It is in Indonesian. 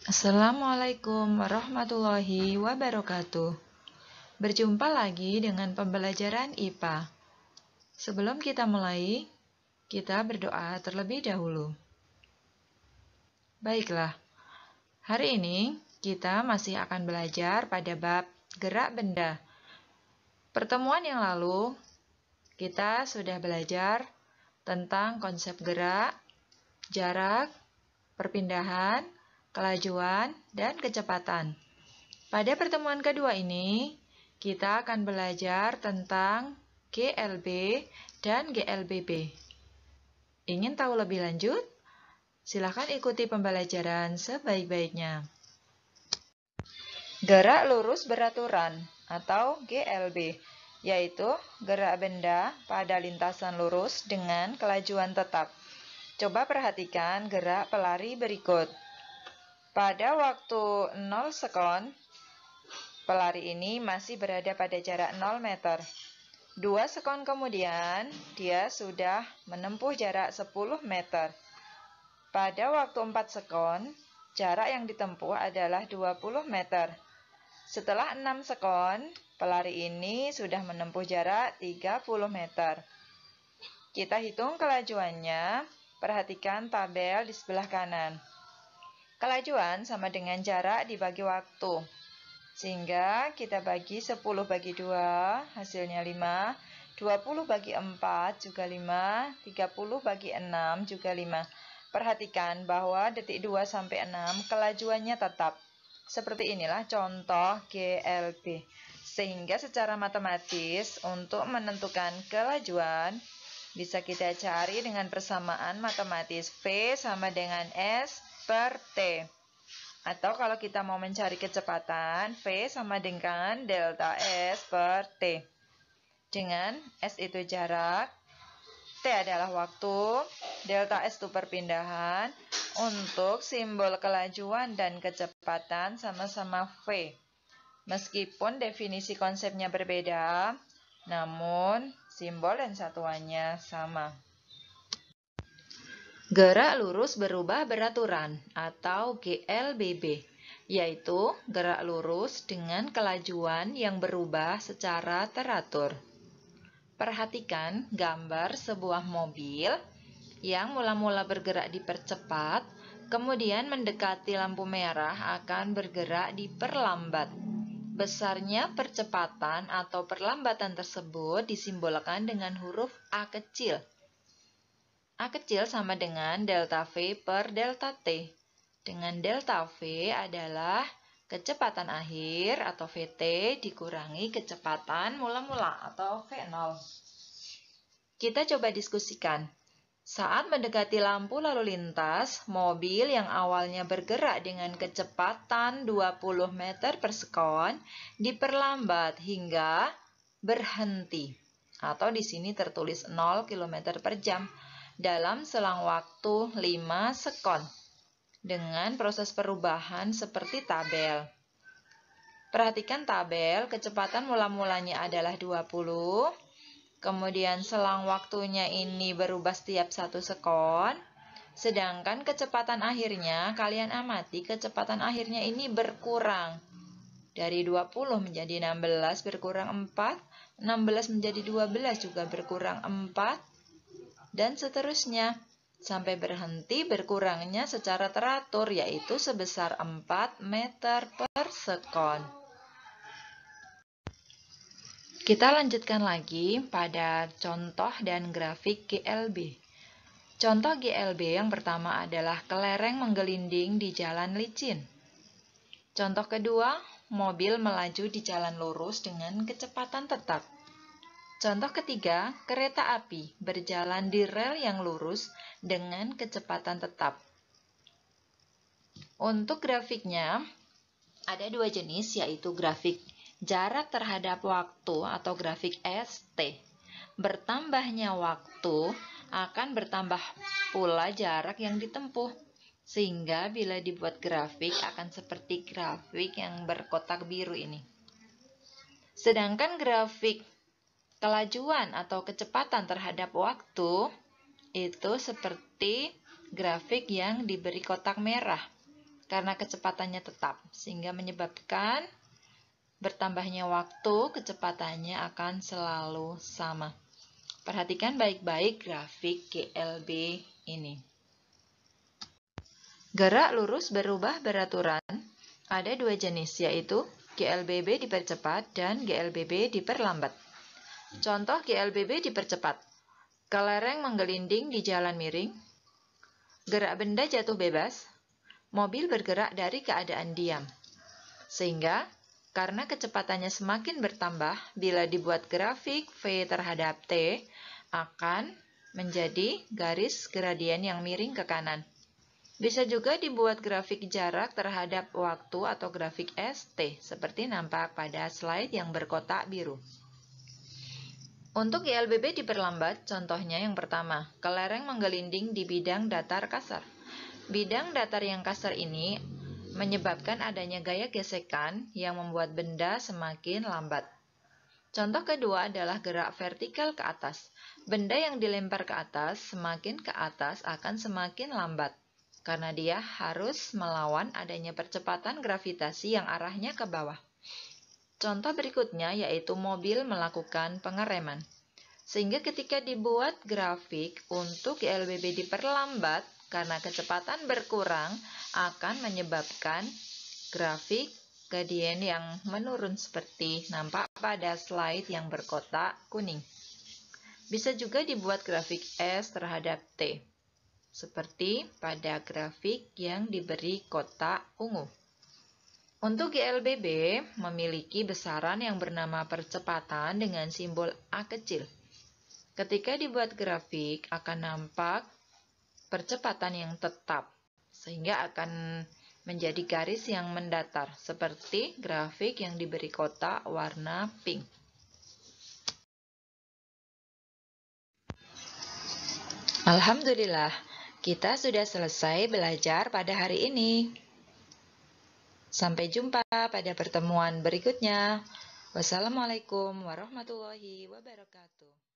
Assalamualaikum warahmatullahi wabarakatuh. Berjumpa lagi dengan pembelajaran IPA. Sebelum kita mulai, kita berdoa terlebih dahulu. Baiklah, hari ini kita masih akan belajar pada bab gerak benda. Pertemuan yang lalu, kita sudah belajar tentang konsep gerak, jarak, perpindahan, kelajuan, dan kecepatan. Pada pertemuan kedua ini, kita akan belajar tentang GLB dan GLBB. Ingin tahu lebih lanjut? Silakan ikuti pembelajaran sebaik-baiknya. Gerak lurus beraturan atau GLB, yaitu gerak benda pada lintasan lurus dengan kelajuan tetap. Coba perhatikan gerak pelari berikut. Pada waktu 0 sekon, pelari ini masih berada pada jarak 0 meter. 2 sekon kemudian, dia sudah menempuh jarak 10 meter. Pada waktu 4 sekon, jarak yang ditempuh adalah 20 meter. Setelah 6 sekon, pelari ini sudah menempuh jarak 30 meter. Kita hitung kelajuannya, perhatikan tabel di sebelah kanan. Kelajuan sama dengan jarak dibagi waktu. Sehingga kita bagi 10 bagi 2, hasilnya 5. 20 bagi 4 juga 5. 30 bagi 6 juga 5. Perhatikan bahwa detik 2 sampai 6 kelajuannya tetap. Seperti inilah contoh GLB. Sehingga secara matematis untuk menentukan kelajuan bisa kita cari dengan persamaan matematis V sama dengan S per T. Atau kalau kita mau mencari kecepatan, V sama dengan delta S per T. Dengan S itu jarak, T adalah waktu, delta S itu perpindahan. Untuk simbol kelajuan dan kecepatan sama-sama V. Meskipun definisi konsepnya berbeda, namun simbol dan satuannya sama. Gerak lurus berubah beraturan atau GLBB, yaitu gerak lurus dengan kelajuan yang berubah secara teratur. Perhatikan gambar sebuah mobil yang mula-mula bergerak dipercepat, kemudian mendekati lampu merah akan bergerak diperlambat. Besarnya percepatan atau perlambatan tersebut disimbolkan dengan huruf A kecil. A kecil sama dengan delta V per delta T. Dengan delta V adalah kecepatan akhir atau VT dikurangi kecepatan mula-mula atau V0. Kita coba diskusikan. Saat mendekati lampu lalu lintas, mobil yang awalnya bergerak dengan kecepatan 20 meter per sekon diperlambat hingga berhenti. Atau di sini tertulis 0 km per jam. Dalam selang waktu 5 sekon dengan proses perubahan seperti tabel. Perhatikan tabel, kecepatan mula-mulanya adalah 20, kemudian selang waktunya ini berubah setiap 1 sekon, sedangkan kecepatan akhirnya, kalian amati kecepatan akhirnya ini berkurang. Dari 20 menjadi 16 berkurang 4, 16 menjadi 12 juga berkurang 4, dan seterusnya, sampai berhenti berkurangnya secara teratur, yaitu sebesar 4 meter per sekon. Kita lanjutkan lagi pada contoh dan grafik GLB. Contoh GLB yang pertama adalah kelereng menggelinding di jalan licin. Contoh kedua, mobil melaju di jalan lurus dengan kecepatan tetap. Contoh ketiga, kereta api berjalan di rel yang lurus dengan kecepatan tetap. Untuk grafiknya, ada dua jenis, yaitu grafik jarak terhadap waktu atau grafik ST. Bertambahnya waktu akan bertambah pula jarak yang ditempuh, sehingga bila dibuat grafik akan seperti grafik yang berkotak biru ini. Sedangkan grafik kelajuan atau kecepatan terhadap waktu itu seperti grafik yang diberi kotak merah. karena kecepatannya tetap, sehingga menyebabkan bertambahnya waktu, kecepatannya akan selalu sama. Perhatikan baik-baik grafik GLB ini. Gerak lurus berubah beraturan. Ada dua jenis, yaitu GLBB dipercepat dan GLBB diperlambat. Contoh GLBB dipercepat. Kelereng menggelinding di jalan miring. Gerak benda jatuh bebas. Mobil bergerak dari keadaan diam. Sehingga, karena kecepatannya semakin bertambah, bila dibuat grafik V terhadap T, akan menjadi garis gradien yang miring ke kanan. Bisa juga dibuat grafik jarak terhadap waktu atau grafik ST, seperti nampak pada slide yang berkotak biru. Untuk GLBB diperlambat, contohnya yang pertama, kelereng menggelinding di bidang datar kasar. Bidang datar yang kasar ini menyebabkan adanya gaya gesekan yang membuat benda semakin lambat. Contoh kedua adalah gerak vertikal ke atas. Benda yang dilempar ke atas, semakin ke atas akan semakin lambat, karena dia harus melawan adanya percepatan gravitasi yang arahnya ke bawah. Contoh berikutnya yaitu mobil melakukan pengereman. Sehingga ketika dibuat grafik untuk GLBB diperlambat karena kecepatan berkurang akan menyebabkan grafik gradien yang menurun seperti nampak pada slide yang berkotak kuning. Bisa juga dibuat grafik S terhadap T, seperti pada grafik yang diberi kotak ungu. Untuk GLBB memiliki besaran yang bernama percepatan dengan simbol A kecil. Ketika dibuat grafik akan nampak percepatan yang tetap, sehingga akan menjadi garis yang mendatar, seperti grafik yang diberi kotak warna pink. Alhamdulillah, kita sudah selesai belajar pada hari ini. Sampai jumpa pada pertemuan berikutnya. Wassalamualaikum warahmatullahi wabarakatuh.